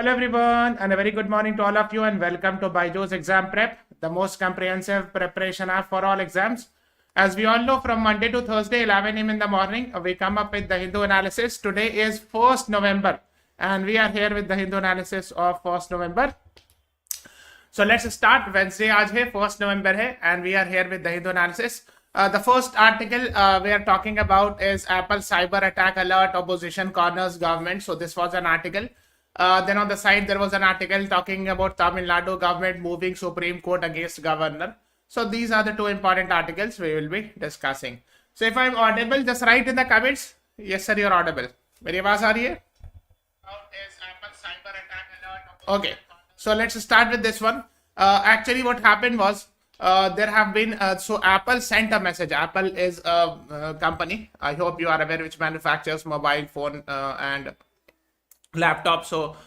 Hello everyone and a very good morning to all of you and welcome to BYJU'S exam prep, the most comprehensive preparation app for all exams. As we all know, from Monday to Thursday 11 a.m. in the morning, we come up with the Hindu analysis. Today is 1st November and we are here with the Hindu analysis of 1st November. So let's start. Wednesday aaj hai, 1st November hai, and we are here with the Hindu analysis. The first article we are talking about is Apple cyber attack alert, opposition corners government. So this was an article. Then on the side there was an article talking about Tamil Nadu government moving Supreme Court against governor. So these are the two important articles we will be discussing. So if I'm audible, just write in the comments. Yes sir, you're audible. मेरी आवाज आ रही है? Okay, so let's start with this one. Actually what happened was there have been so Apple sent a message. Apple is a company, I hope you are aware, which manufactures mobile phone and laptop. So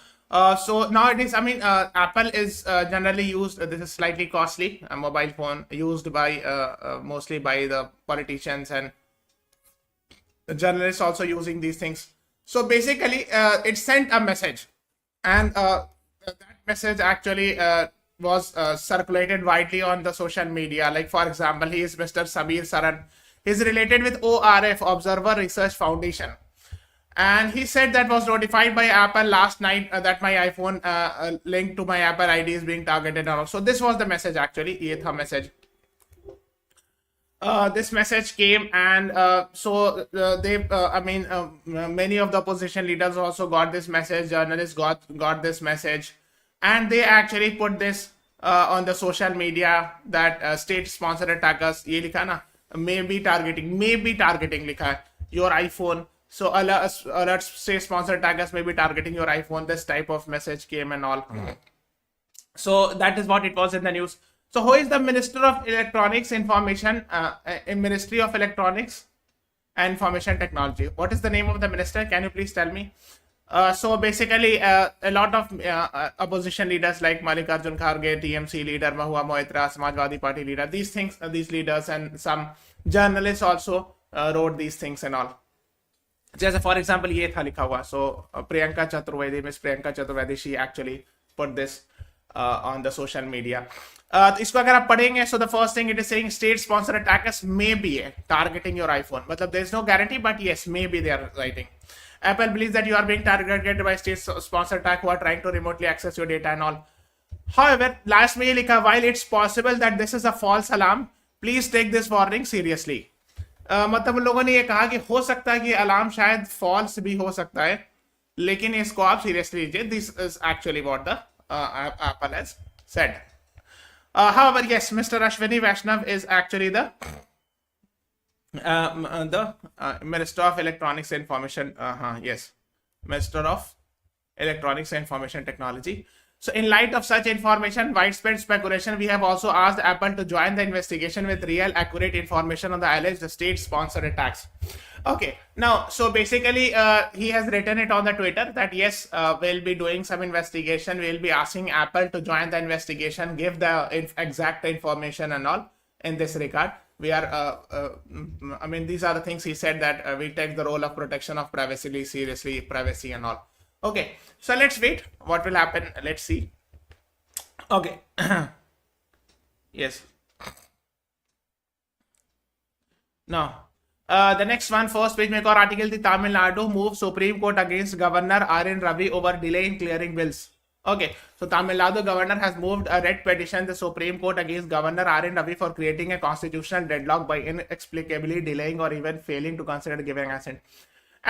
nowadays, I mean, Apple is generally used, this is slightly costly, a mobile phone used by mostly by the politicians and journalists also using these things. So basically it sent a message, and that message actually was circulated widely on the social media. Like for example, he is Mr. Sameer Saran. He's related with ORF, Observer Research Foundation. And he said that was notified by Apple last night that my iPhone link to my Apple ID is being targeted. So this was the message actually. ये था message. This message came, and many of the opposition leaders also got this message. Journalists got this message, and they actually put this on the social media that state-sponsored attackers. ये लिखा ना, may be targeting लिखा है your iPhone. So alerts say sponsored attackers may be targeting your iPhone. This type of message came and all. So that is what it was in the news. So who is the Minister of Electronics Information, Ministry of Electronics and Information Technology? What is the name of the minister? Can you please tell me? So basically a lot of opposition leaders like Mallikarjun Kharge, TMC leader, Mahua Moitra, Samajwadi Party leader, these leaders and some journalists also wrote these things and all. जैसे for example ये था लिखा हुआ. So Priyanka Chaturvedi, miss Priyanka Chaturvedi, she actually put this on the social media. इसको अगर आप पढ़ेंगे, so the first thing it is saying state sponsored attackers may be targeting your iPhone. मतलब there is no guarantee, but yes, may B they are writing. Apple believes that you are being targeted by state sponsored attack who are trying to remotely access your data and all. However, last में ये लिखा, while it's possible that this is a false alarm, please take this warning seriously. मतलब लोगों ने ये कहा कि हो सकता है कि अलार्म शायद फॉल्स भी हो सकता है, लेकिन इसको आप सीरियसली लीजिए. This is actually what the Apple has said. However, yes, Mr. 𝗟𝗲𝗴𝗹 𝗥𝗲 is actually the Minister of Electronics and Information. Yes, Minister of Electronics and Information Technology. So in light of such information, widespread speculation, we have also asked Apple to join the investigation with real, accurate information on the alleged state-sponsored attacks. Okay, now, so basically, he has written it on the Twitter that yes, we'll be doing some investigation. We'll be asking Apple to join the investigation, give the exact information and all in this regard. We are, I mean, these are the things he said, that we take the role of protection of privacy seriously, privacy and all. Okay, so let's wait. What will happen? Let's see. Okay. Yes. Now, the next one, first page में एक और article थी, Tamil Nadu move Supreme Court against Governor R.N. Ravi over delay in clearing bills. Okay, so Tamil Nadu governor has moved a writ petition the Supreme Court against Governor R.N. Ravi for creating a constitutional deadlock by inexplicably delaying or even failing to consider giving assent.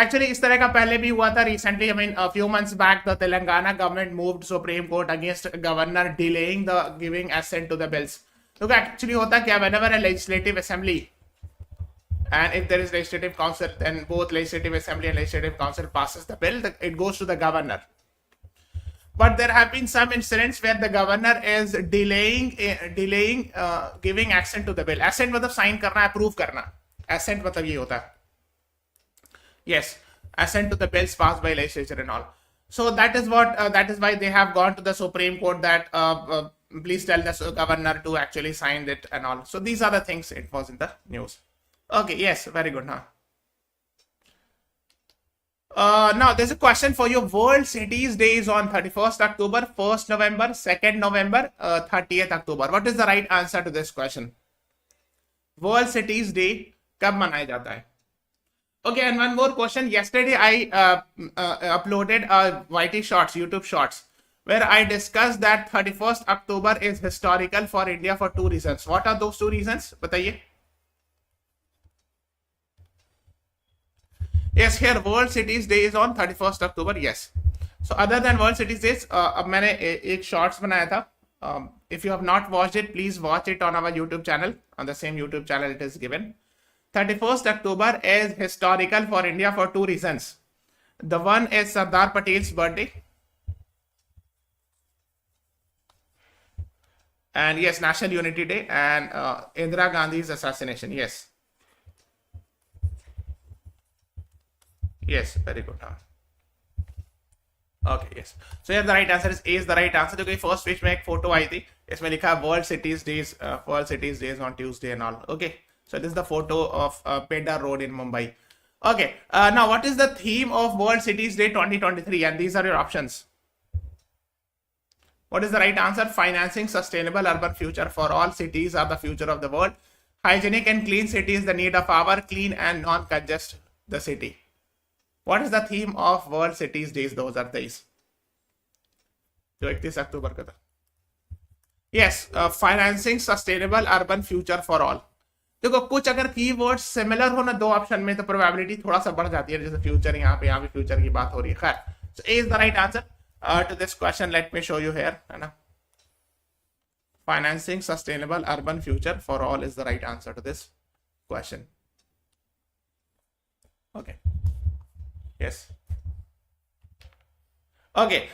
Actually, इस तरह का पहले भी हुआ था recently. I mean, a few months back, the Telangana government moved Supreme Court against governor delaying the giving assent to the bills. So actually होता क्या, whenever a legislative assembly and if there is legislative council, then both legislative assembly and legislative council passes the bill, it goes to the governor. But there have been some incidents where the governor is delaying giving assent to the bill. Assent मतलब sign करना, approve करना. Assent मतलब ये होता है. Yes, assent to the bills passed by legislature and all. So that is what that is why they have gone to the Supreme Court that please tell the governor to actually sign it and all. So these are the things it was in the news. Okay, yes, very good. Now there's a question for you. World Cities Day is on 31st October, 1st November, 2nd November, 30th October. What is the right answer to this question? World Cities Day कब मनाया जाता है? Okay, and one more question. Yesterday I uploaded a YT Shorts, YouTube Shorts, where I discussed that 31st October is historical for India for two reasons. What are those two reasons? बताइए. Yes, here World Cities Day is on 31st October. Yes. So other than World Cities Days, अब मैंने एक shorts बनाया था. If you have not watched it, please watch it on our YouTube channel. On the same YouTube channel it is given. 31st October is historical for India for two reasons. The one is Sardar Patel's birthday. And yes, National Unity Day and Indira Gandhi's assassination. Yes. Yes, very good. Okay, yes. So here the right answer is A is the right answer. Okay, first page में एक photo आई थी. इसमें लिखा World Cities Days on Tuesday and all. Okay. So this is the photo of Pedder Road in Mumbai. Okay. Now what is the theme of World Cities Day 2023? And these are your options. What is the right answer? Financing sustainable urban future for all. Cities are the future of the world. Hygienic and clean city is the need of hour. Clean and non-congest the city. What is the theme of World Cities Days 2023? जो 31 अक्टूबर का था. Yes, financing sustainable urban future for all. देखो कुछ अगर keywords similar हो ना दो option में तो प्रोबेबिलिटी थोड़ा सा बढ़ जाती है. जैसे फ्यूचर यहाँ भी फ्यूचर की बात हो रही है. खैर, so A is the right answer to this question. Let me show you here, है ना. Financing sustainable urban future for all is the right answer to this question. Okay. Yes. Okay.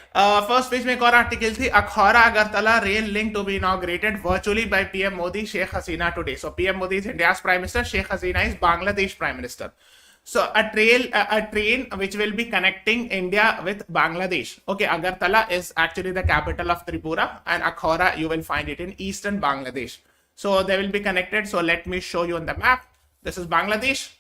First page में एक और article थी. Akhaura Agartala rail link to be inaugurated virtually by PM Modi Sheikh Hasina today. So PM Modi is India's prime minister. Sheikh Hasina is Bangladesh prime minister. So a train which will be connecting India with Bangladesh. Okay, Agartala is actually the capital of Tripura, and Akhora you will find it in eastern Bangladesh. So they will be connected. So let me show you on the map. This is Bangladesh.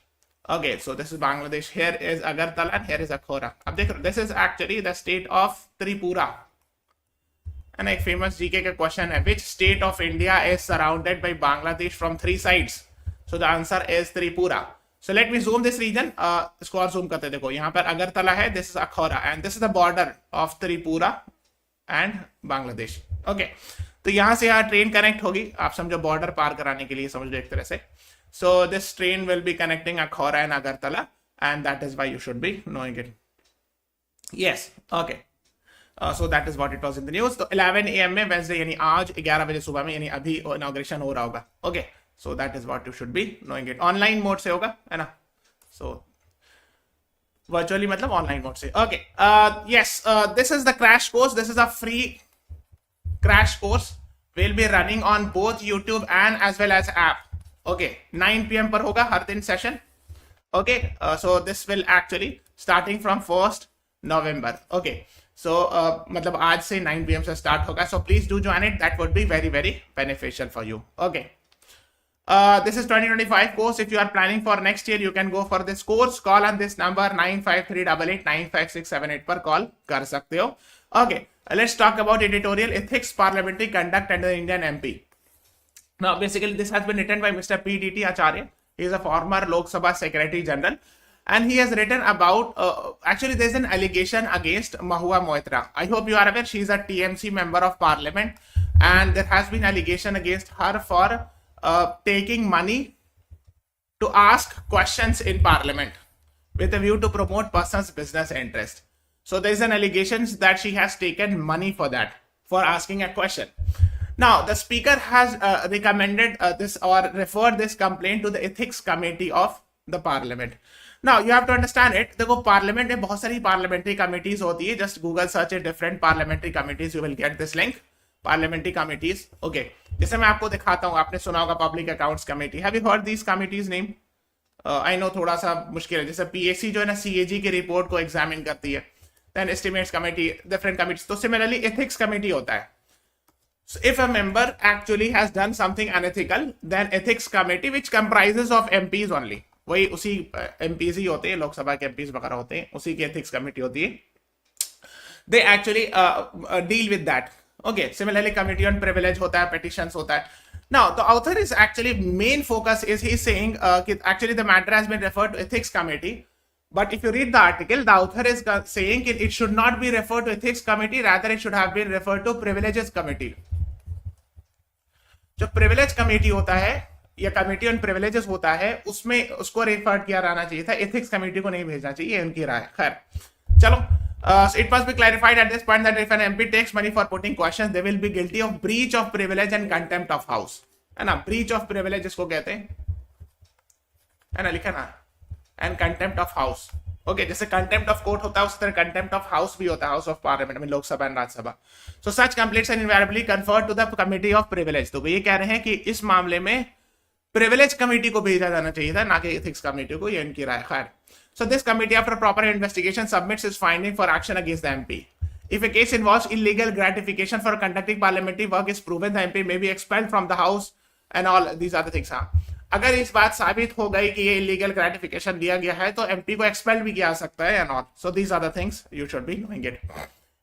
Okay, so this is Bangladesh. Here is Agartala and here is Akhora. Ab dekho, this is actually the state of Tripura. And a famous GK question है, which state of India is surrounded by Bangladesh from three sides? So the answer is Tripura. So let me zoom this region. इसको और zoom करते देखो. यहाँ पर Agartala है. This is Akhora and this is the border of Tripura and Bangladesh. Okay. तो यहाँ से यहाँ ट्रेन कनेक्ट होगी. आप समझो बॉर्डर पार कराने के लिए समझ लो एक तरह से. So this train will be connecting Akhora and Agartala, and that is why you should be knowing it. Yes, okay. So that is what it was in the news. So 11 AM में Wednesday यानी आज 11 बजे सुबह में यानी अभी inauguration हो रहा होगा. Okay, so that is what you should be knowing it. Online mode से होगा, है ना? So virtually मतलब online mode से. Okay. Yes. This is the crash course. This is a free crash course. Will be running on both YouTube and as well as app. Okay, 9 PM पर होगा हर दिन session. Okay, so this will actually starting from 1st November. Okay, so मतलब आज से 9 PM से start होगा. So please do join it. That would be very very beneficial for you. Okay. This is 2025 course. If you are planning for next year, you can go for this course. Call on this number 9538895678 पर call कर सकते हो. Okay, let's talk about editorial ethics, parliamentary conduct under the Indian MP. Now, basically, this has been written by Mr. P.D.T. Acharya. He is a former Lok Sabha Secretary General. And he has written about, actually, there's an allegation against Mahua Moitra. I hope you are aware, she is a TMC member of parliament. And there has been allegation against her for taking money to ask questions in parliament with a view to promote person's business interest. So there's an allegation that she has taken money for that, for asking a question. Now, the speaker has recommended this or referred this complaint to the ethics committee of the parliament. Now, you have to understand it. देखो parliament में बहुत सारी parliamentary committees होती है. Just Google search it, different parliamentary committees. You will get this link. Parliamentary committees. Okay. जैसे मैं आपको दिखाता हूँ. आपने सुना होगा Public Accounts Committee. Have you heard these committees name? I know थोड़ा सा मुश्किल है. जैसे PAC जो है ना CAG की report को examine करती है. Then Estimates Committee, different committees. तो similarly Ethics Committee होता है. So if a member actually has done something unethical, then ethics committee, which comprises of MPs only, वही उसी एमपीज ही होते हैं, लोकसभा के एमपीज वगैरह होते हैं, उसी की एथिक्स कमेटी होती है. They actually deal with that. Okay, similarly committee on privilege hota hai, petitions hota hai. Now the author is actually main focus is he's saying actually the matter has been referred to ethics committee, but if you read the article, the author is saying it should not be referred to ethics committee, rather it should have been referred to privileges committee. जो privilege committee होता है या committee on privileges होता है, उसमें उसको refer किया जाना चाहिए था, एथिक्स कमेटी को नहीं भेजना चाहिए, उनकी राय. खैर चलो. So it must be clarified at this point that if an MP takes money for putting questions, they will be guilty of breach of privilege and contempt of house. है ना, breach of privilege इसको कहते हैं, है ना, लिखा ना, and contempt of house. Okay, जैसे contempt of court होता है उस तरह contempt of house भी होता है, house of parliament में, Lok Sabha and Rajya Sabha. So such complaints are invariably conferred to the committee of privilege. तो ये कह रहे हैं कि इस मामले में प्रिविलेज कमेटी को भेजा जाना चाहिए था, ना कि एथिक्स कमेटी को, ये इनकी राय. खैर. So this committee, after proper investigation, submits its finding for action against the MP. If a case involves illegal gratification for conducting parliamentary work is proven, the MP may be expelled from the house and all these other things. हाँ, अगर इस बात साबित हो गई कि ये illegal gratification दिया गया है, तो MP को expel भी किया जा सकता है and all. So these are the things you should be knowing it.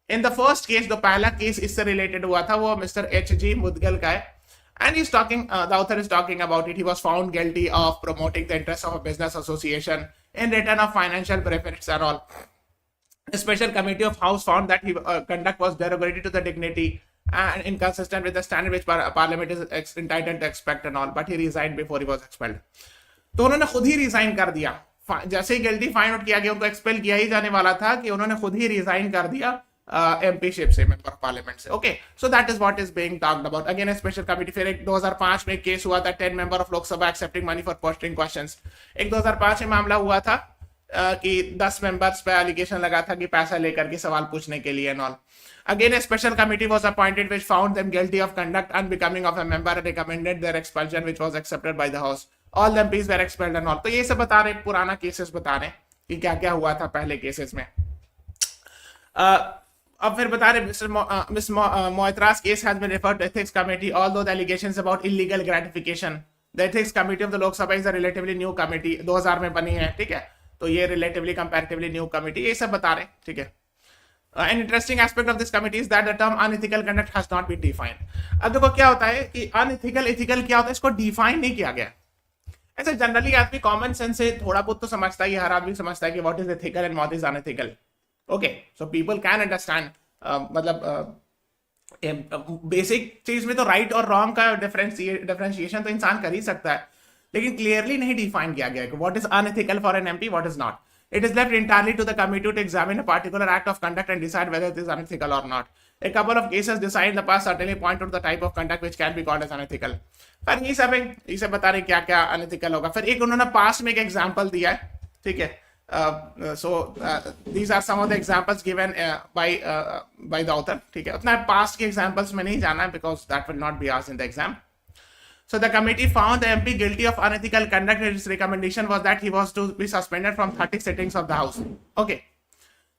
In the first case, जो पहला केस इससे related हुआ था, वो Mr. 𝗟𝗄 𝗙𝗲𝗀 का है. And he's talking, the author is talking about it. He was found guilty of promoting the interests of a business association in return of financial benefits and all. A special committee of House found that his conduct was derogatory to the dignity and inconsistent with the standard which Parliament is entitled to expect and all. But he resigned before he was expelled. तो उन्होंने खुद ही resign कर दिया, जैसे ही guilty find out किया गया, उनको expel किया ही जाने वाला था कि उन्होंने खुद ही रिजाइन कर दिया एमपीशिप से, मेंबर ऑफ पार्लियामेंट से. Okay, so that is what is being talked about. Again special committee. फिर एक 2005 में एक केस हुआ था, 10 member of Lok Sabha accepting money for posting questions. एक 2005 में मामला हुआ था कि 10 मेंबर्स पे एलिगेशन लगा था कि पैसा लेकर के सवाल पूछने के लिए and all. Again, a special committee was appointed which found them guilty of conduct unbecoming of a member and recommended their expulsion, which was accepted by the House. All the MPs were expelled and all. तो ये सब बता रहे, पुराना cases बता रहे कि क्या क्या हुआ था पहले केसेस में. अब फिर बता रहे Miss Moitra's case has been referred to ethics committee, although the allegations about illegal gratification. The ethics committee of the Lok Sabha is a relatively new committee, 2000 में बनी है, ठीक है. तो ये relatively comparatively new committee, ये सब बता रहे, ठीक है. An interesting aspect of this committee is that the term unethical conduct has not been defined. अब देखो क्या होता है कि unethical ethical क्या होता है, इसको define नहीं किया गया. ऐसे जनरली आदमी कॉमन सेंस से थोड़ा बहुत तो समझता है, हर आदमी समझता है कि what is ethical and what is unethical. Okay, so people can understand, मतलब बेसिक चीज में तो राइट और रॉन्ग का डिफरेंशिएशन तो इंसान कर ही सकता है, लेकिन क्लियरली नहीं डिफाइन किया गया कि what is unethical for an MP, what is not. It is left entirely to the committee to examine a particular act of conduct and decide whether it is unethical or not. A couple of cases decided in the past certainly point to the type of conduct which can be called as unethical. पर ये सब इसे बता रहे क्या क्या unethical होगा. फिर एक उन्होंने पास्ट में एक एग्जांपल दिया है, ठीक है. So these are some of the examples given by the author, ठीक है. उतना पास्ट के एग्जांपल्स में नहीं जाना है because that will not be asked in the exam. So the committee found the MP guilty of unethical conduct and its recommendation was that he was to be suspended from 30 sittings of the House. Okay.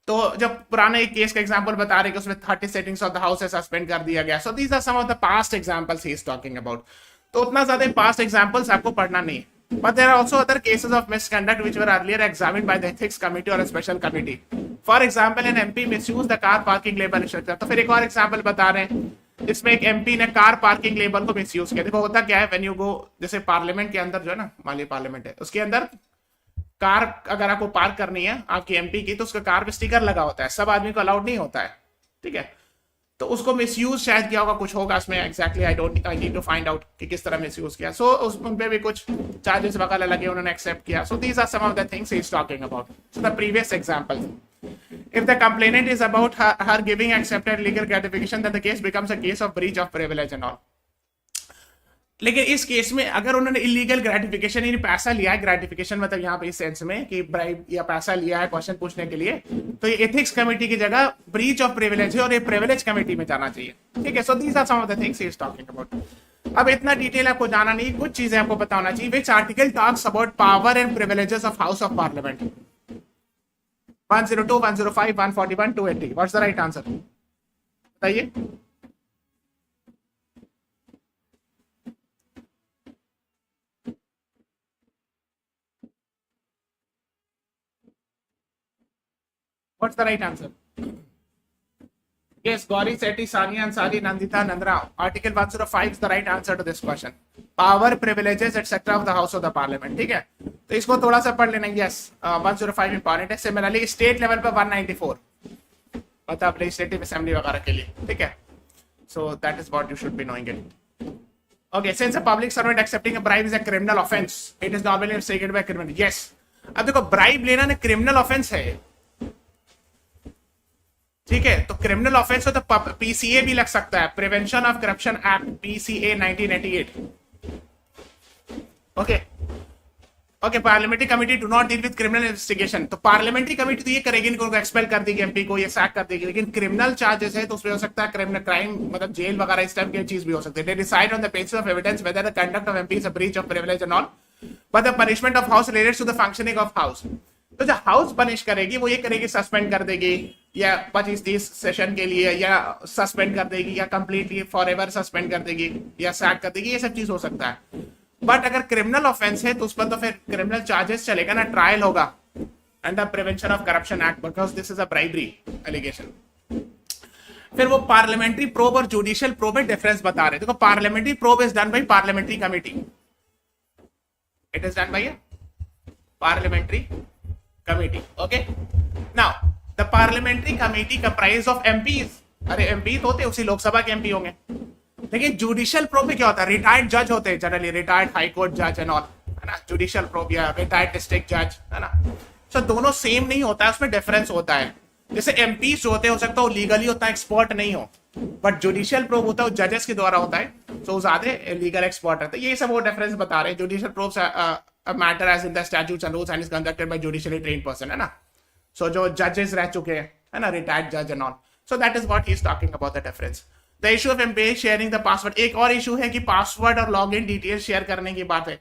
तो जब पुराने एक case का example बता रहे कि उसमें 30 sittings of the House से सस्पेंड कर दिया गया. So these are some of the past examples he is talking about. तो उतना ज्यादा past examples आपको पढ़ना नहीं. But there are also other cases of misconduct which were earlier examined by the ethics committee or a special committee. For example, an MP misused the car parking label structure. तो फिर एक और example बता रहे हैं, इसमें एक MP ने कार पार्किंग लेबल को मिसयूज किया. देखो होता क्या है, व्हेन यू गो, जैसे पार्लियामेंट के अंदर जो है ना, मान लीजिए पार्लियामेंट है, उसके अंदर कार अगर आपको पार्क करनी है आपकी एमपी की, तो उसका कार पे स्टिकर लगा होता है, सब आदमी को अलाउड नहीं होता है, ठीक है. तो उसको मिसयूज शायद किया होगा, कुछ होगा इसमें exactly, I need to find out कि किस तरह मिसयूज किया. सो उन पे भी कुछ चार्जेस वगैरह लगे, उन्होंने एक्सेप्ट किया. So these are some of the things he is talking about. So the previous example, if the complainant is about her giving accepted legal gratification, then the case becomes a case of breach of privilege and all. लेकिन इस case में अगर उन्होंने illegal gratification यानी पैसा लिया है, gratification मतलब यहाँ पे इस सेंस में कि ब्राइब या पैसा लिया है क्वेश्चन पूछने के लिए, तो ये एथिक्स कमेटी की जगह ब्रीच ऑफ प्रिविलेज है और ये प्रिविलेज कमेटी में जाना चाहिए, ठीक है. So these are some of the things he is talking about. अब इतना डिटेल आपको जाना नहीं, कुछ चीजें आपको पता होना चाहिए. Which article talks about power and privileges of house of parliament? 102, 105, 141, 280. What's the right answer, बताइए. What's the right answer? Yes, Gauri, Sethi, Sania, Ansari, Nandita, Nandrao. Article 105 is the right answer to this question. Power, privileges, etc. of the House of the Parliament. ठीक है, तो इसको थोड़ा सा पढ़ लेना. Yes, 105 important है. सिमिलरली स्टेट लेवल पे 194 मतलब लेजिस्लेटिव असेंबली वगैरह के लिए. ठीक है, so that is what you should be knowing it. Okay, since a public servant accepting a bribe is a criminal offence, it is normally investigated by criminal. Yes, अब देखो bribe लेना ना criminal offence है. ठीक है, तो criminal offence हो तो पीसीए भी लग सकता है, prevention of corruption act PCA 1988. Okay okay, parliamentary committee do not deal with criminal investigation. तो पार्लियामेंट्री कमेटी तो ये करेगी, इनको एक्सपेल कर देगी, एमपी को ये सैक कर देगी. लेकिन क्रिमिनल चार्जेस है तो उसमें हो सकता है क्रिमिनल क्राइम मतलब जेल वगैरह इस टाइप की चीज भी हो सकती है. They decide on the basis of evidence whether the conduct of MP is a breach of privilege and all, but the punishment of house relates to the functioning of house. तो जो house punish करेगी वो ये करेगी, suspend कर देगी या 25-30 session के लिए, या सस्पेंड कर देगी, या कंप्लीटली फॉर एवर सस्पेंड कर देगी, या सैक कर देगी. ये सब चीज हो सकता है. बट अगर क्रिमिनल ऑफेंस है तो उस पर तो फिर क्रिमिनल चार्जेस चलेगा ना, ट्रायल होगा under prevention of corruption act because this is a bribery allegation. फिर वो पार्लियामेंट्री प्रोब और जुडिशियल प्रोब में डिफरेंस बता रहे. देखो, parliamentary probe is done by parliamentary committee. It is done by a parliamentary committee. Okay, now the parliamentary committee comprise of MPs. अरे MP तो होते उसी लोकसभा के एमपी होंगे. लेकिन जुडिशियल प्रोब में क्या होता है, रिटायर्ड जज होते हैं जनरली, रिटायर्ड हाई कोर्ट जज एंड ऑल, है ना. जुडिशियल प्रोब या रिटायर्ड डिस्ट्रिक्ट जज, है ना. सो दोनों सेम नहीं होता है, उसमें डिफरेंस होता है. जैसे एमपी जो होते हैं हो सकता है वो लीगली होता है, एक्सपर्ट नहीं हो, बट जुडिशियल प्रोब होता है वो जजेस के द्वारा होता है, तो ज्यादा लीगल एक्सपर्ट रहता है. ये सब वो डिफरेंस बता रहे हैं. Judicial probe matter as in the statutes and rules and is conducted by judicially trained person, है ना. सो जो जजेस रह चुके हैं, है ना, रिटायर्ड जज and all. So that is what he is talking about the difference. The issue of employ sharing the password. एक और इशू है कि पासवर्ड और लॉगिन डिटेल्स शेयर करने की बात है,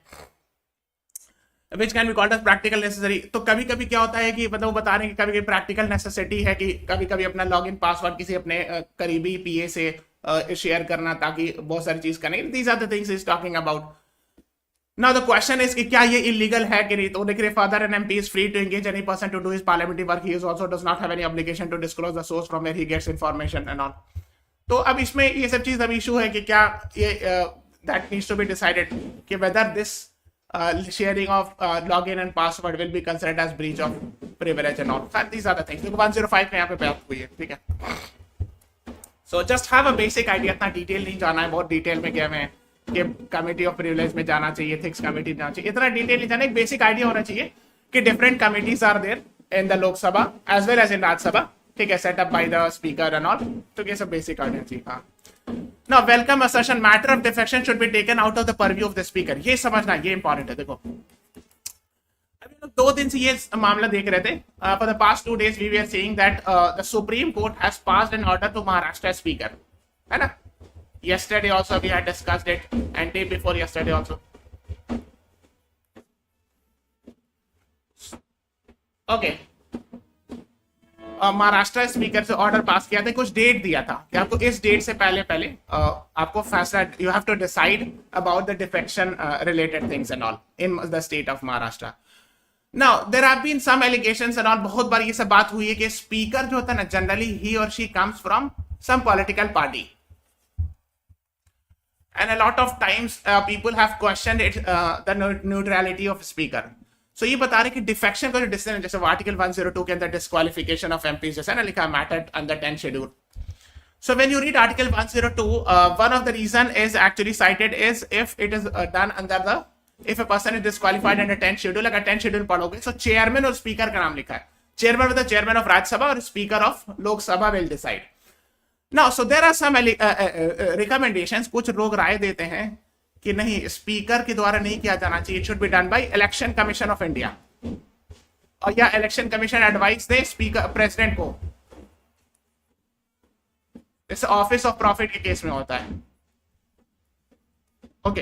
which can be called as practical necessary. तो कभी कभी क्या होता है कि मतलब वो बता रहे हैं कि कभी कभी प्रैक्टिकल नेसेसिटी है कि कभी कभी अपना लॉगिन पासवर्ड किसी अपने करीबी पीए से शेयर करना ताकि बहुत सारी चीज करें. These are the things is talking about. Now the question is कि क्या ये इलीगल है कि नहीं. तो देख रहे, further an MP is free to engage any person to do his parliamentary work. He also does not have any obligation to disclose the source from where he gets information and all. तो अब इसमें ये सब चीज अब issue है कि क्या ये that needs to be decided कि whether this sharing of login and password will be considered as breach of privilege and all. These are the things. देखो 105 में यहाँ पे बात हुई है. ठीक है, so just have a basic idea. इतना डिटेल नहीं जाना है, बहुत डिटेल में क्या है कि कमिटी ऑफ प्रिविलेज में जाना चाहिए, थिक्स कमिटी जाना चाहिए, इतना डिटेल नहीं जाना. एक बेसिक आइडिया होना चाहिए कि different committees are there in the Lok Sabha as well as in Rajya Sabha. ठीक है, set up by the speaker and all. तो ये सब बेसिक आइडिया चाहिए. हाँ, Now, welcome assertion, matter of defection should be taken out of the purview of the speaker. ये समझना, ये इंपॉर्टेंट है. देखो, अभी लोग 2 दिन से ये मामला देख रहे थे. For the past 2 days, we were saying that the Supreme Court has passed an order to Maharashtra speaker. है ना? Yesterday also we had discussed it, and day before yesterday also. Okay. Maharashtra speaker से order pass किया था, कुछ date दिया था कि आपको इस डेट से पहले आपको फैसला, you have to decide about the defection related things and all in the state of Maharashtra. Now there have been some allegations and all. बहुत बार ये सब बात हुई है कि स्पीकर जो होता है ना, जनरली ही और she comes from some political party, and a lot of times people have questioned it the neutrality of speaker. So ये बता रहे कि डिफेक्शन का जो डिसीजन, जैसे आर्टिकल 102 के अंदर डिस्क्वालिफिकेशन ऑफ एमपी जैसा ना लिखा, matter under 10 schedule. So when you read article 102, one of the reason is actually cited is if it is done under the, if a person is disqualified under 10 schedule. अगर 10 schedule पढ़ोगे तो chairman और speaker का नाम लिखा है. Chairman मतलब chairman of Rajya Sabha और speaker of Lok Sabha will decide. Now so there are some recommendations. कुछ लोग राय देते हैं कि नहीं, स्पीकर के द्वारा नहीं किया जाना चाहिए, it should be done by election commission of India, और या इलेक्शन कमीशन एडवाइस दे स्पीकर प्रेसिडेंट को. जैसे ऑफिस ऑफ प्रॉफिट के केस में होता है. ओके,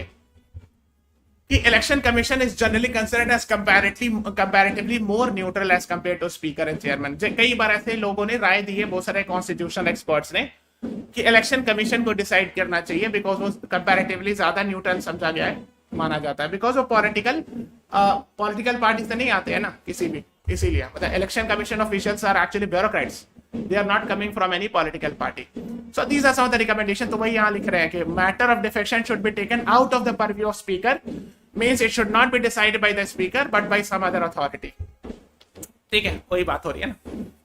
कि election commission is generally considered as comparatively more neutral as compare to speaker and chairman. कई बार ऐसे लोगों ने राय दी है, बहुत सारे कॉन्स्टिट्यूशनल एक्सपर्ट्स ने, कि इलेक्शन कमीशन को डिसाइड करना चाहिए बिकॉज वो कंपैरेटिवली ज्यादा न्यूट्रल समझा गया है, माना जाता है, बिकॉज वो पॉलिटिकल पार्टी से नहीं आते हैं ना किसी भी. इसीलिए मतलब election commission officials are actually bureaucrats, they are not coming from any political party. So these are some of the recommendation. तो वही यहाँ लिख रहे हैं कि matter of defection should be taken out of the purview of speaker, means it should not be decided by the speaker but by some other authority. ठीक है, वही बात हो रही है ना.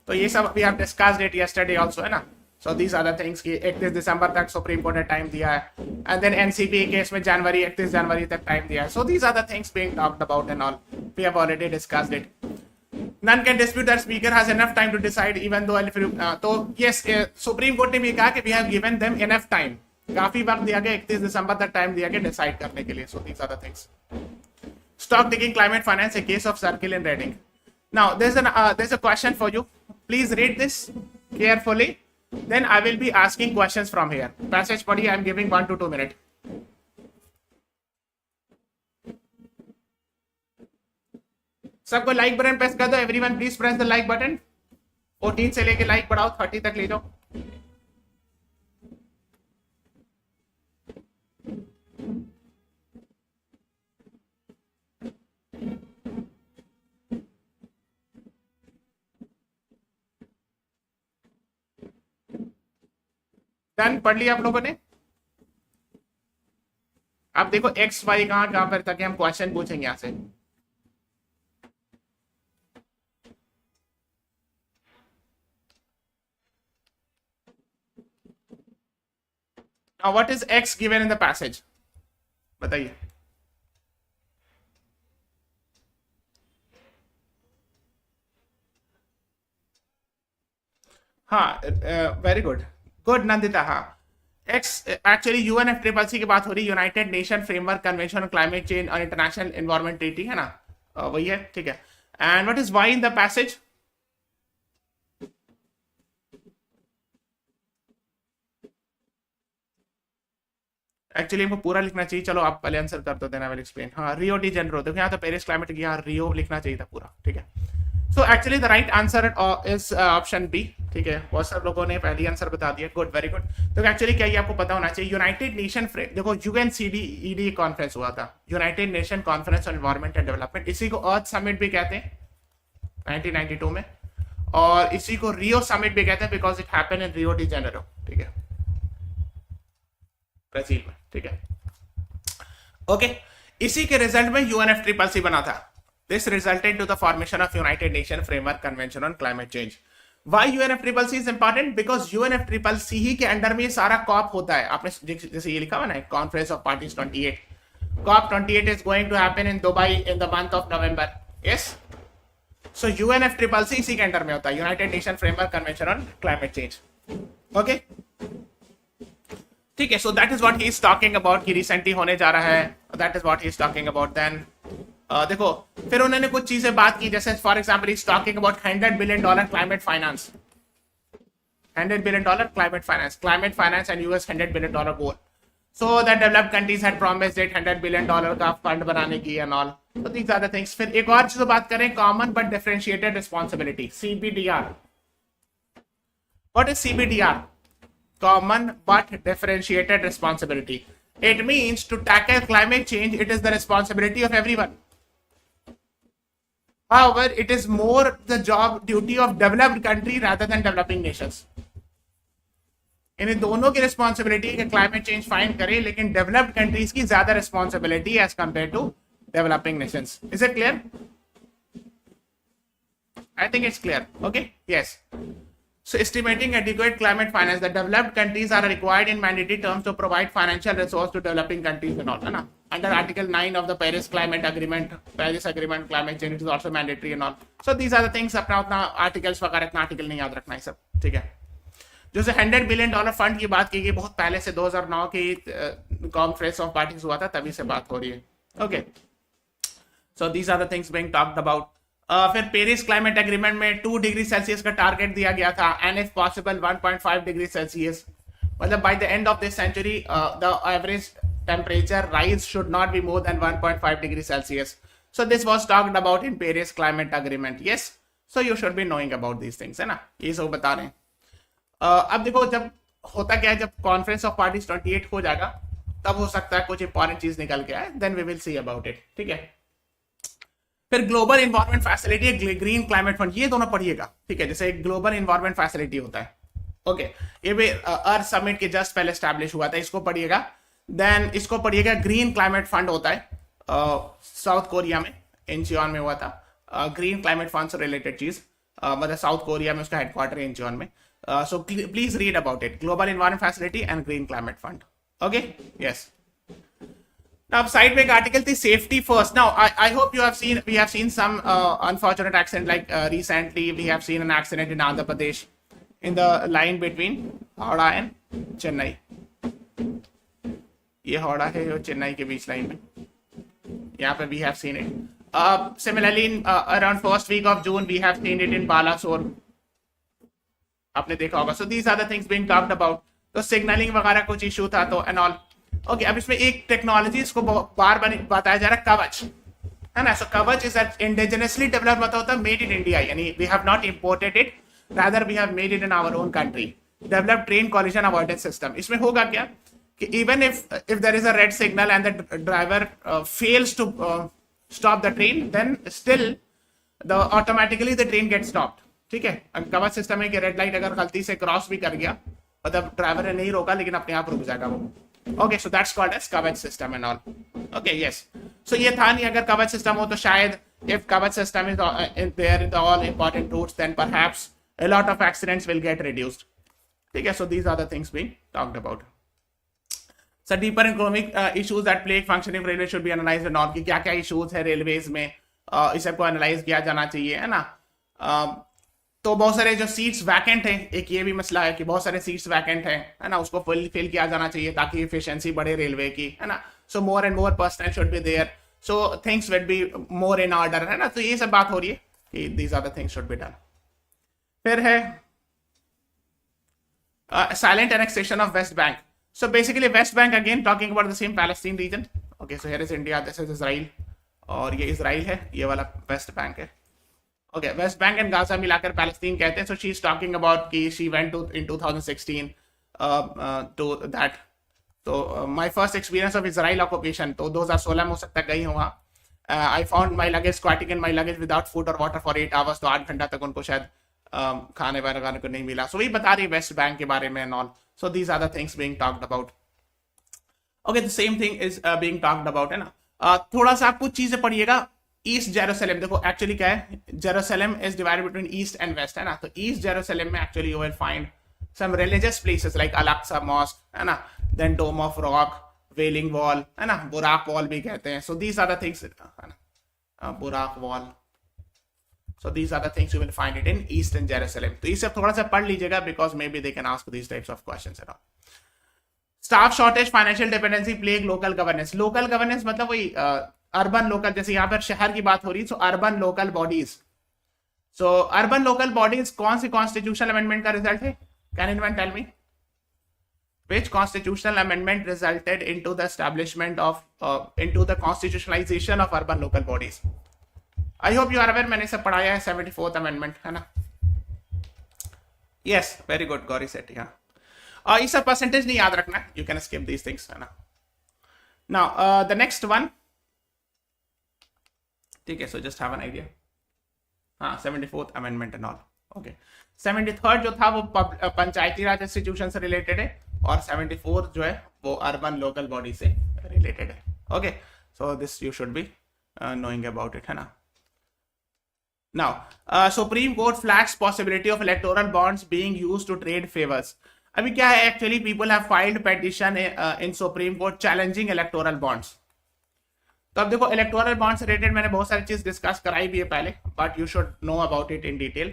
तो ये सब we have discussed it yesterday also, है ना. So these are the things कि 31 दिसंबर तक सुप्रीम कोर्ट ने टाइम दिया है, एंड देन एनसीपी केस में 31 जनवरी तक टाइम दिया है. So these are the things being talked about and all. We have already discussed it. None can dispute that speaker has enough time to decide even though तो yes, supreme court ने भी कहा कि we have given them enough time. काफी वक्त दिया गया, 31 दिसंबर तक टाइम दिया गया डिसाइड करने के लिए. So these are the things. Stock taking climate finance, a case of circle in Reading. Now there's a question for you. Please read this carefully. Then I will be asking questions from here. Passage पढ़िए. I am giving 1 to 2 minutes. सबको like button press कर दो. Everyone please press the like button. 14 से लेके like बढ़ाओ, 30 तक ले जाओ. डन, पढ़ लिया आप लोगों ने. अब देखो एक्स वाई कहां पर तक हम क्वेश्चन पूछेंगे यहां से. Now what is x given in the passage? बताइए. हाँ, वेरी गुड नंदिता. हाँ, एक्स एक्चुअली UNFCCC की बात हो रही है, united nation framework convention on climate change और इंटरनेशनल एनवायरमेंट ट्रीटी, है ना. वही है, ठीक है. And what is Y in the passage? Actually हमको पूरा लिखना चाहिए. चलो आप पहले आंसर कर दो, देन आई विल एक्सप्लेन. हाँ, रियो डी जेनेरो. देखो यहाँ तो पेरिस क्लाइमेट की, यहाँ रियो लिखना चाहिए था पूरा. ठीक है. So actually the right answer is option B. ठीक है, बहुत सारे लोगों ने पहली आंसर बता दिया. Good, very good. तो एक्चुअली क्या ये आपको पता होना चाहिए, यूनाइटेड नेशन देखो UNCDED कॉन्फ्रेंस हुआ था, United nation conference on environment and development. इसी को अर्थ समिट भी कहते हैं 1992 में, और इसी को रियो समिट भी कहते हैं because it happened in Rio de Janeiro. ठीक है, ब्राजील में. ठीक है, ओके. इसी के रिजल्ट में UNFCCC बना था. This resulted to the formation of united nation framework convention on climate change. Why UNFCCC is important? Because UNFCCC ही के अंडर में सारा कॉप होता है. आपने जैसे ये लिखा हुआ ना, conference of parties 28. COP28 is going to happen in Dubai in the month of November. Yes, so UNFCCC इसी के अंडर में होता है, united nation framework convention on climate change. Okay, ठीक है. So that is what he is talking about कि recently होने जा रहा है. That is what he is talking about. Then देखो फिर उन्होंने कुछ चीजें बात की, जैसे for example he is talking about $100 billion climate finance. $100 billion climate finance and US $100 billion goal. So that developed countries had promised it $100 billion का fund बनाने की and all. So these are the things. फिर एक और चीज बात करें, common but differentiated responsibility, CBDR. What is CBDR? Common but differentiated responsibility. It means to tackle climate change, it is the responsibility of everyone. However, it is more the job duty of developed country rather than developing nations. इन दोनों की responsibility है climate change find करे, लेकिन developed countries की ज्यादा responsibility as compare to developing nations. Is it clear? I think it's clear. Okay, yes. So estimating adequate climate finance, the developed countries are required in mandatory terms to provide financial resource to developing countries and all, है ना. Under Article 9 of the Paris Agreement, climate change is also mandatory and all. So these are the things. अपना उतना articles वगैरह इतना article नहीं याद रखना है सब. ठीक है. जो से $100 बिलियन फंड की बात की गई, बहुत पहले से 2009 की कॉन्फ्रेंस ऑफ पार्टीज हुआ था, तभी से बात हो रही है. Okay, So these are the things being talked about. फिर पेरिस क्लाइमेट एग्रीमेंट में 2 डिग्री सेल्सियस का टारगेट दिया गया था, and if possible 1.5 degree Celsius. मतलब by the end of this century the average temperature rise should not be more than 1.5 degree Celsius. So this was talked about in Paris climate agreement. Yes, so you should be knowing about these things, है ना. ये सब बता रहे हैं. अब देखो जब होता क्या है, जब कॉन्फ्रेंस ऑफ पार्टीज 28 हो जाएगा, तब हो सकता है कुछ इंपॉर्टेंट चीज निकल के आए, then we will see about it. ठीक है. फिर global environment facility, green climate fund, ये दोनों पढ़िएगा, ठीक है। जैसे एक ग्लोबल इन्वायरमेंट फैसिलिटी होता है, ओके, ये भी अर्थ समिट के जस्ट पहले स्टैब्लिश हुआ था, इसको पढ़िएगा। देन इसको पढ़िएगा, ग्रीन क्लाइमेट फंड होता है साउथ कोरिया में, इंचियोन में हुआ था, ग्रीन क्लाइमेट फंड से रिलेटेड चीज, मतलब साउथ कोरिया में उसका हेडक्वार्टर है इंचियोन में। So please read about it, global environment facility and green climate fund, okay, yes. Now, side में एक article थी safety first. Now, I hope we have seen some unfortunate accident. Like recently, we have seen an accident in Andhra Pradesh in the line between Howrah and Chennai. ये Howrah है और Chennai के बीच line में, यहाँ पे we have seen it. Similarly, in around first week of June, we have seen it in Balasore. आपने देखा होगा. So these are the things being talked about. तो सिग्नलिंग वगैरह कुछ इशू था तो एंड ऑल. ओके, अब इसमें एक टेक्नोलॉजी इसको बार बार बताया जा रहा है, कवच, है ना. सो कवच इज इंडिजिनसली डेवलप होता है, मेड इन इंडिया, यानी we have not imported it, rather we have made it in our own country. Develop train collision avoidance system. इसमें होगा क्या कि even if there is a red signal and the driver fails to stop the train, then still the automatically the train get stopped. ठीक है, कवच system है कि red light अगर गलती से क्रॉस भी कर गया, मतलब ड्राइवर ने नहीं रोका लेकिन अपने आप रुक जाएगा वो. Okay, so that's called as कवच system and all. Okay, yes. So ये था नहीं, अगर कवच system हो तो शायद if कवच system is there in the all important routes, then perhaps a lot of accidents will get reduced. ठीक है, so these are the things being talked about. So deeper economic issues that plague functioning railway should be analyzed and all, कि क्या क्या issues है railways में, इस सबको analyze किया जाना चाहिए, है ना. तो बहुत सारे जो सीट्स वैकेंट हैं, एक ये भी मसला है कि बहुत सारे सीट्स वैकेंट हैं, है ना, उसको फिल किया जाना चाहिए ताकि एफिशिएंसी बढ़े रेलवे की, है ना. So more and more personnel should be there, so things will be more in order, है ना. तो ये सब बात हो रही है कि these are the things should be done. फिर है silent annexation of West Bank. So basically West Bank again talking about the same Palestine region. Okay, so here is India, this is Israel, और ये Israel है, ये वाला West Bank है. Okay, West Bank and Gaza मिलाकर Palestine कहते हैं. So she's talking about कि she went to in 2016 to that. So my first experience of Israel occupation, तो 2016 में हो सकता है गई हूँ वहाँ. I found my luggage squatting in my luggage without food or water for 8 hours. तो 8 घंटा तक उनको शायद खाने वगैरह को नहीं मिला. So वही बता रही है वेस्ट बैंक के बारे में and all. So these are the things being talked about. Okay, the same thing is being talked about, है ना. थोड़ा सा आप कुछ चीजें पढ़िएगा. ईस्ट जेरूसलम, देखो एक्चुअली क्या है, Jerusalem is divided between east and west, है ना. तो ईस्ट जेरूसलम में actually you will find some religious places like Al Aqsa mosque, है ना, then dome of rock, wailing wall, है ना, बुराक वॉल भी कहते हैं. So these are the things, है ना, Buraq wall. So these are the things you will find it in east and Jerusalem. तो इसे थोड़ा सा पढ़ लीजिएगा because may be they can ask these types of questions and all. Staff shortage, financial dependency, plague local governance. Local governance मतलब वही urban local, जैसे यहाँ पर शहर की बात हो रही है. So urban local bodies. So urban local bodies कौन सी कॉन्स्टिट्यूशनल अमेंडमेंट का रिजल्ट है? Can anyone tell me which constitutional amendment resulted into the establishment of into the constitutionalization of urban local bodies? I hope you are aware, मैंने सब पढ़ाया है. 74th amendment, है ना. Yes, very good, Gauri Sethi. हाँ, ये सब परसेंटेज नहीं याद रखना, you can skip these things, है ना. नाउ द नेक्स्ट वन, ठीक है, so just have an idea. हाँ, 74th amendment and all. Okay, 73rd जो था वो पंचायती राज इंस्टीट्यूशन से रिलेटेड है, और 74th जो है वो अर्बन लोकल बॉडी से रिलेटेड है. Okay, so this you should be knowing about it, है ना. Now supreme court flags possibility of electoral bonds being used to trade favours. अभी क्या है, actually people have filed petition in supreme court challenging electoral bonds. तो अब देखो, electoral bond से related मैंने बहुत सारी चीज डिस्कस कराई भी है पहले, but you should know about it in detail.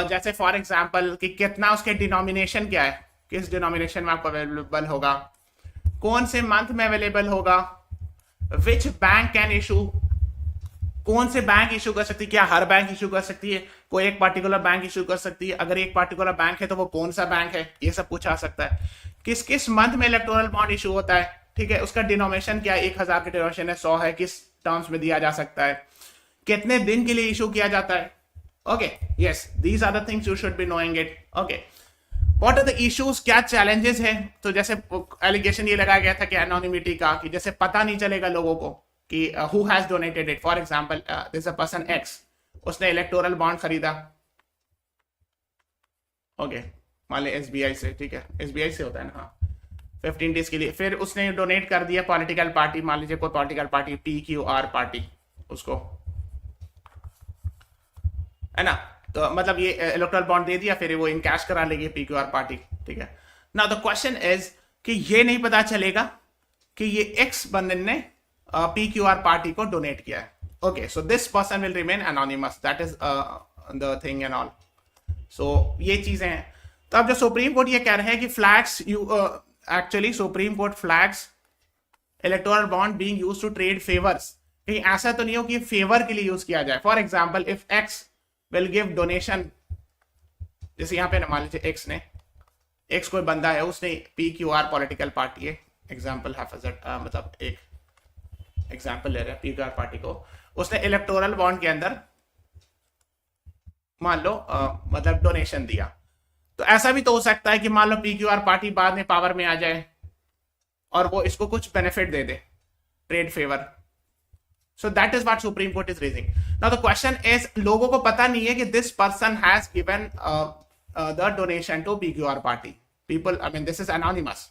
जैसे फॉर एग्जांपल कि कितना उसके डिनोमिनेशन क्या है, किस डिनोमिनेशन में आपको अवेलेबल होगा, कौन से मंथ में अवेलेबल होगा, विच बैंक कैन इशू, कौन से बैंक इशू कर सकती है, क्या हर बैंक इशू कर सकती है, कोई एक पर्टिकुलर बैंक इशू कर सकती है, अगर एक पर्टिकुलर बैंक है तो वो कौन सा बैंक है, ये सब पूछा सकता है. किस किस मंथ में इलेक्टोरल बॉन्ड इशू होता है, ठीक है, उसका डिनोमिनेशन क्या है, 1000 की डिनोमिनेशन है, 100 है, किस टर्म्स में दिया जा सकता है, कितने दिन के लिए इशू किया जाता है. Okay, yes, these are the things you should be knowing it. Okay, what are the issues, क्या चैलेंजेस है. तो जैसे एलिगेशन ये लगाया गया था कि एनोनिमिटी का, कि जैसे पता नहीं चलेगा लोगों को कि who has donated it, for example this a person x, उसने इलेक्टोरल बॉन्ड खरीदा, ओके, मान ली SBI से, ठीक है, SBI से होता है ना, हाँ, 15 डेज के लिए, फिर उसने डोनेट कर दिया पॉलिटिकल पार्टी, मान लीजिए कोई पॉलिटिकल पार्टी PQR पार्टी, उसको, है ना, तो मतलब ये इलेक्टोरल बॉन्ड दे दिया, फिर वो इन कैश करा लेगी PQR पार्टी, ठीक है ना। द क्वेश्चन इज कि ये नहीं पता चलेगा कि ये एक्स बंदन ने PQR पार्टी को डोनेट किया है, okay, so this person will remain anonymous, that is the thing and all. So ये चीजें हैं। तो अब जो सुप्रीम कोर्ट ये कह रहे हैं कि flags actually supreme court flags electoral bond being used to trade favours, कहीं ऐसा तो नहीं हो कि फेवर के लिए यूज किया जाए। For example if x will give donation, जैसे यहाँ पे मान लीजिए एक्स ने, एक्स कोई बंदा है, उसने PQR पॉलिटिकल पार्टी है, एग्जांपल मतलब एक एग्जांपल ले रहे हैं, PQR पार्टी को उसने इलेक्टोरल बॉन्ड के अंदर मान लो मतलब डोनेशन दिया, तो ऐसा भी तो हो सकता है कि मान लो PQR पार्टी बाद में पावर में आ जाए और वो इसको कुछ बेनिफिट दे दे, trade favour. So that is what supreme court is raising. Now the question is, लोगों को पता नहीं है कि this person has given the donation to PQR party, people, I mean this is anonymous.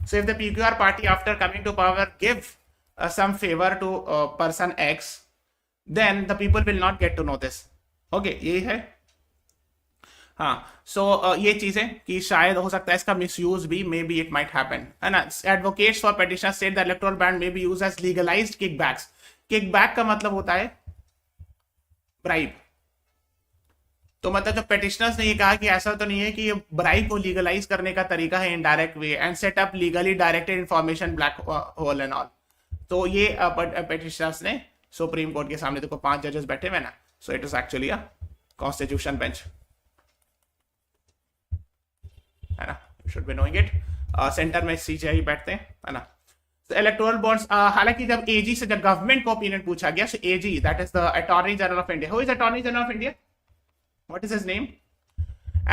So if the PQR party after coming to power give some favor to person X, then the people will not get to know this. Okay, ये है, हाँ। सो ये चीजें कि शायद हो सकता है इसका मिसयूज भी, maybe it might happen, है ना। Advocates for petitioners said the electoral bond may be used as legalised kickbacks. Kickback का मतलब होता है ब्राइब, तो मतलब जो पेटिशनर्स ने ये कहा कि ऐसा तो नहीं है कि ये ब्राइब को लीगलाइज करने का तरीका है indirect way, and set up legally directed information black hole and all. तो ये पेटिशनर्स ने सुप्रीम कोर्ट के सामने, देखो 5 जजेस बैठे हुए ना, so it is actually a constitution bench, है ना, you should be knowing it. Centre में CJI बैठते हैं, है ना। इलेक्टोरल बॉन्ड्स, हालांकि जब AG से जब गवर्नमेंट को ओपिनियन पूछा गया, सो AG that is the attorney general of India, who is attorney general of India, what is his name,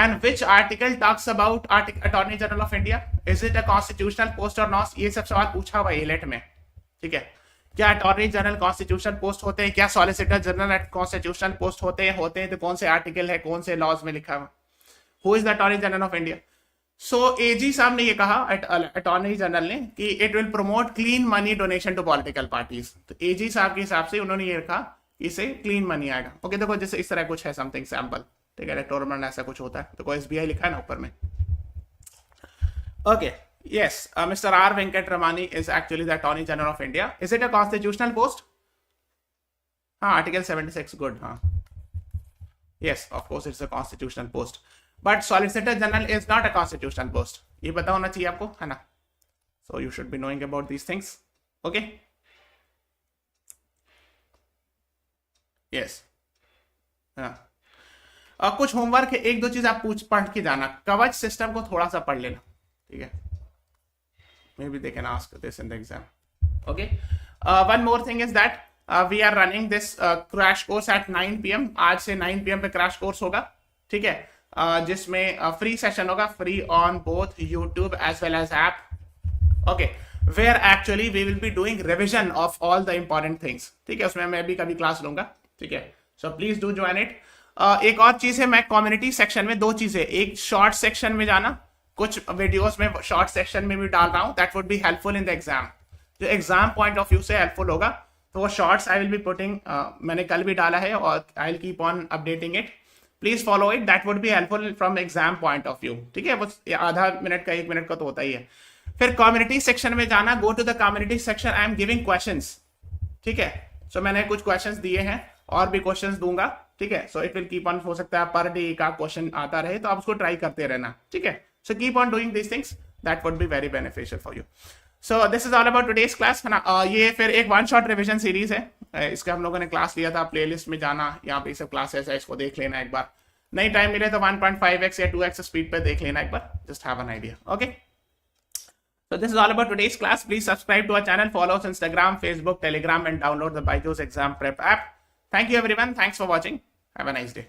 and which article talks about attorney general of India, is it a constitutional post or not, ये सब सवाल पूछा हुआ है इलेट में, ठीक है। क्या अटॉर्नी जनरल कॉन्स्टिट्यूशनल पोस्ट होते हैं, क्या सॉलिसिटर जनरल कॉन्स्टिट्यूशनल पोस्ट होते हैं तो कौन से आर्टिकल है, कौन से लॉज में लिखा हुआ, who is the attorney general of India. So AG साहब ने ये कहा, अटॉर्नी जनरल ने, कि it will promote clean money donation to political parties. तो AG साहब के हिसाब से उन्होंने ये रखा इसे क्लीन मनी आएगा, ओके। देखो जैसे इस तरह कुछ है समथिंग सैंपल, ठीक है, इलेक्टोरल बॉन्ड ऐसा कुछ होता है, तो कोई SBI लिखा है ना ऊपर में, okay. Yes, mister R Venkataramani is actually the attorney general of India. Is it a constitutional post? हाँ, आर्टिकल 76, गुड, हाँ, yes, of course it's a constitutional post, but solicitor general is not a constitutional post, ये पता होना चाहिए आपको, है ना। सो you should be knowing about these things, okay. Yes, हाँ, कुछ होमवर्क है, 1-2 चीज आप पढ़ के जाना, कवच सिस्टम को थोड़ा सा पढ़ लेना, ठीक है, may be they can ask this in the exam, okay. One more thing is that we are running this crash course at 9 PM, आज से 9 PM पे क्रैश कोर्स होगा, ठीक है, जिसमें फ्री सेशन होगा, free on both YouTube as well as app, okay, where actually we will be doing revision of all the important things, ठीक है, उसमें मैं भी कभी क्लास लूंगा, ठीक है। So please do join it. एक और चीज है, मैं कम्युनिटी सेक्शन में 2 चीजें, एक शॉर्ट सेक्शन में जाना, कुछ वीडियोस में शॉर्ट सेक्शन में भी डाल रहा हूं, that would be helpful in the exam, जो एग्जाम पॉइंट ऑफ व्यू से हेल्पफुल होगा, तो वो shorts I will be putting, मैंने कल भी डाला है और I will keep on updating it, please follow it, that would be helpful from exam point of view, ठीक है। वो आधा मिनट का 1 मिनट का तो होता ही है। फिर कम्युनिटी सेक्शन में जाना, go to the community section, I am giving questions, ठीक है। सो मैंने कुछ क्वेश्चंस दिए हैं और भी क्वेश्चंस दूंगा, ठीक है। So it will keep on, हो सकता है पर डे का क्वेश्चन आता रहे, तो आप उसको ट्राई करते रहना, ठीक है। So keep on doing this things, that would be very beneficial for you. So this is all about today's class, है ना। ये फिर एक 1 शॉट रिविजन सीरीज है, इसका हम लोगों ने क्लास लिया था, प्लेलिस्ट में जाना, यहाँ पे सब क्लासेस है, इसको देख लेना एक बार, नहीं टाइम मिले तो 1.5x या 2x स्पीड पे देख लेना एक बार, just have an idea, okay. So this is all about today's class. Please subscribe to our channel, follow us on Instagram, Facebook, Telegram, and download the BYJU'S exam prep app. Thank you everyone. Thanks for watching. Have a nice day.